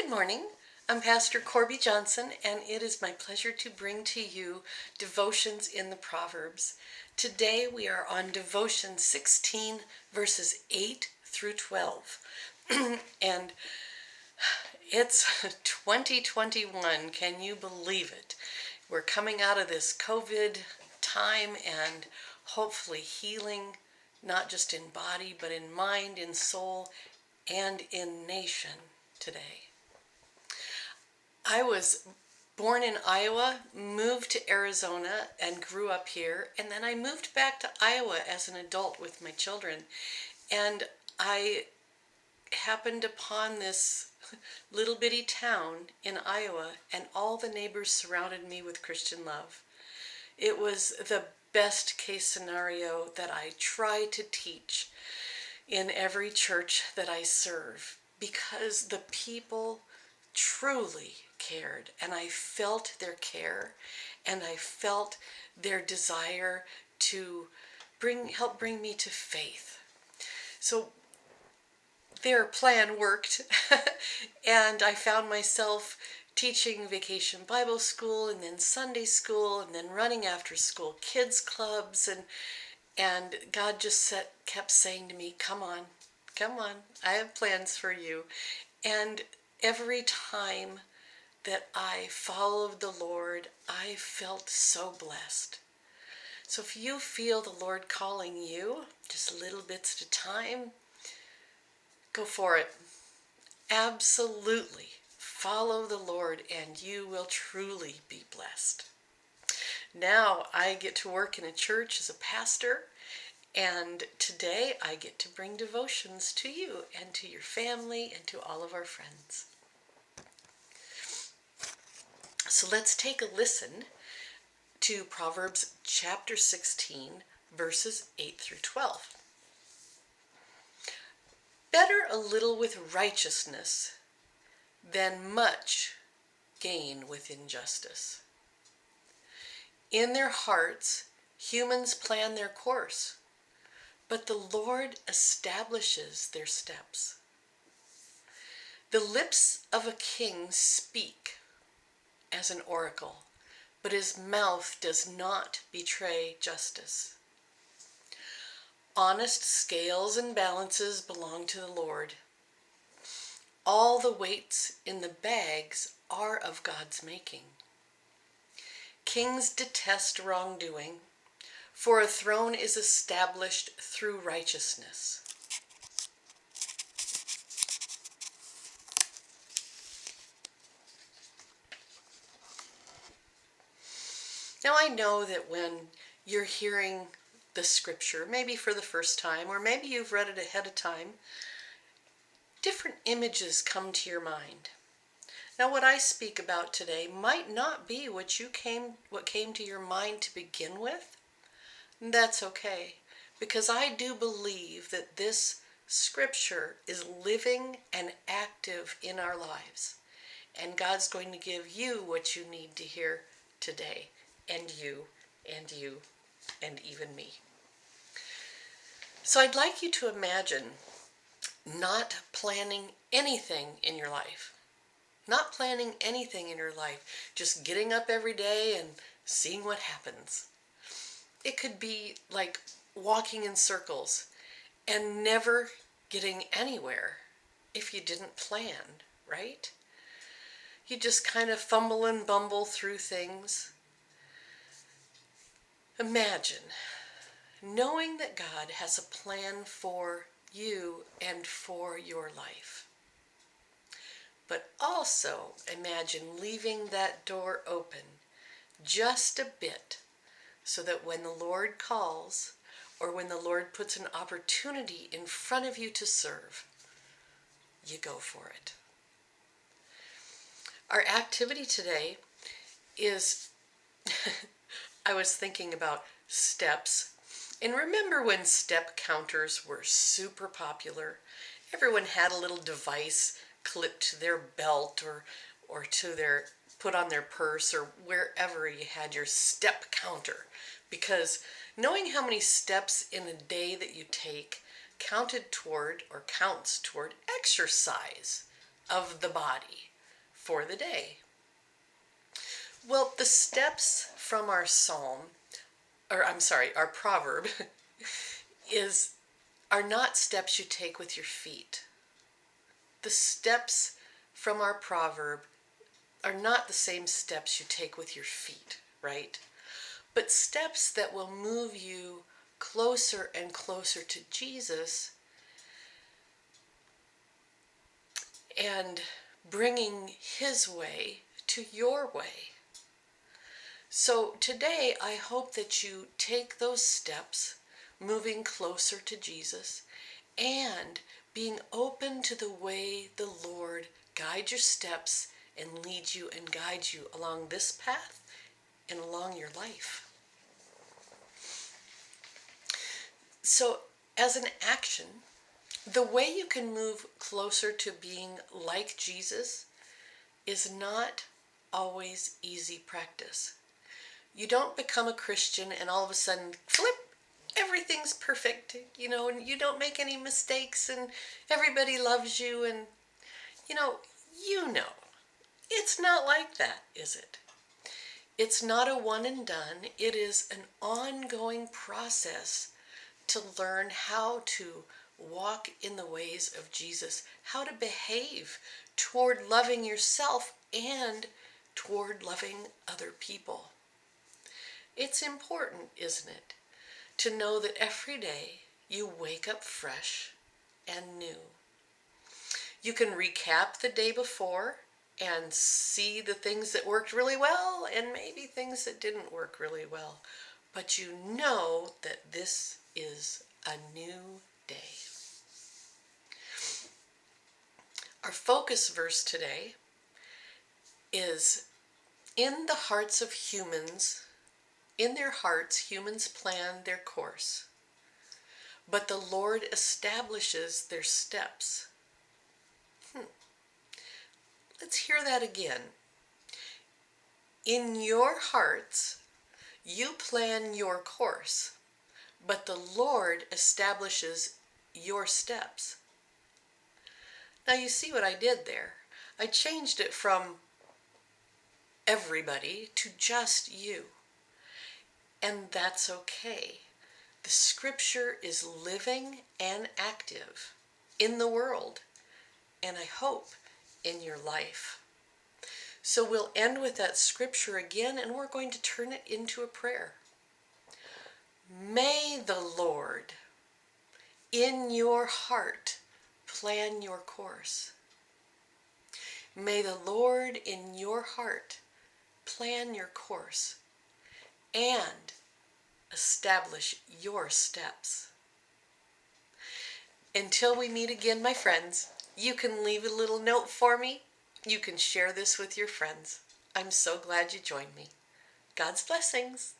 Good morning. I'm Pastor Corby Johnson, and it is my pleasure to bring to you devotions in the Proverbs. Today we are on devotion 16, verses 8 through 12. And it's 2021. Can you believe it? We're coming out of this COVID time and hopefully healing, not just in body, but in mind, in soul, and in nation today. I was born in Iowa, moved to Arizona, and grew up here. And then I moved back to Iowa as an adult with my children. And I happened upon this little bitty town in Iowa, and all the neighbors surrounded me with Christian love. It was the best case scenario that I try to teach in every church that I serve, because the people truly cared, and I felt their care, and I felt their desire to help bring me to faith. So their plan worked, and I found myself teaching Vacation Bible School, and then Sunday School, and then running after school kids clubs, and God just kept saying to me, come on, I have plans for you. And every time that I followed the Lord, I felt so blessed. So if you feel the Lord calling you, just little bits at a time, go for it. Absolutely. Follow the Lord and you will truly be blessed. Now I get to work in a church as a pastor, and today I get to bring devotions to you and to your family and to all of our friends. So let's take a listen to Proverbs chapter 16, verses 8 through 12. Better a little with righteousness than much gain with injustice. In their hearts, humans plan their course, but the Lord establishes their steps. The lips of a king speak as an oracle, but his mouth does not betray justice. Honest scales and balances belong to the Lord. All the weights in the bags are of God's making. Kings detest wrongdoing, for a throne is established through righteousness. Now I know that when you're hearing the scripture, maybe for the first time, or maybe you've read it ahead of time, different images come to your mind. Now what I speak about today might not be what came to your mind to begin with. That's okay, because I do believe that this scripture is living and active in our lives, and God's going to give you what you need to hear today, and you, and even me. So I'd like you to imagine not planning anything in your life. Not planning anything in your life, just getting up every day and seeing what happens. It could be like walking in circles and never getting anywhere if you didn't plan, right? You just kind of fumble and bumble through things. Imagine knowing that God has a plan for you and for your life. But also imagine leaving that door open just a bit so that when the Lord calls, or when the Lord puts an opportunity in front of you to serve, you go for it. Our activity today is, I was thinking about steps. And remember when step counters were super popular? Everyone had a little device clipped to their belt or to their put on their purse or wherever you had your step counter, because knowing how many steps in a day that you take counts toward exercise of the body. for the day. Well, the steps from our our proverb are not steps you take with your feet. The steps from our proverb are not the same steps you take with your feet, right? But steps that will move you closer and closer to Jesus and bringing his way to your way. So today, I hope that you take those steps, moving closer to Jesus, and being open to the way the Lord guides your steps and leads you and guides you along this path and along your life. So, as an action, the way you can move closer to being like Jesus is not always easy practice. You don't become a Christian and all of a sudden, flip, everything's perfect, and you don't make any mistakes and everybody loves you and, you know, it's not like that, is it? It's not a one and done. It is an ongoing process to learn how to walk in the ways of Jesus, how to behave toward loving yourself and toward loving other people. It's important, isn't it, to know that every day you wake up fresh and new. You can recap the day before and see the things that worked really well and maybe things that didn't work really well. But you know that this is a new day. Our focus verse today is, in the hearts of humans, in their hearts, humans plan their course, but the Lord establishes their steps. Let's hear that again. In your hearts, you plan your course, but the Lord establishes your steps. Now you see what I did there. I changed it from everybody to just you. And that's okay. The scripture is living and active in the world, and I hope in your life. So we'll end with that scripture again, and we're going to turn it into a prayer. May the Lord in your heart plan your course. May the Lord in your heart plan your course and establish your steps. Until we meet again, my friends, you can leave a little note for me. You can share this with your friends. I'm so glad you joined me. God's blessings.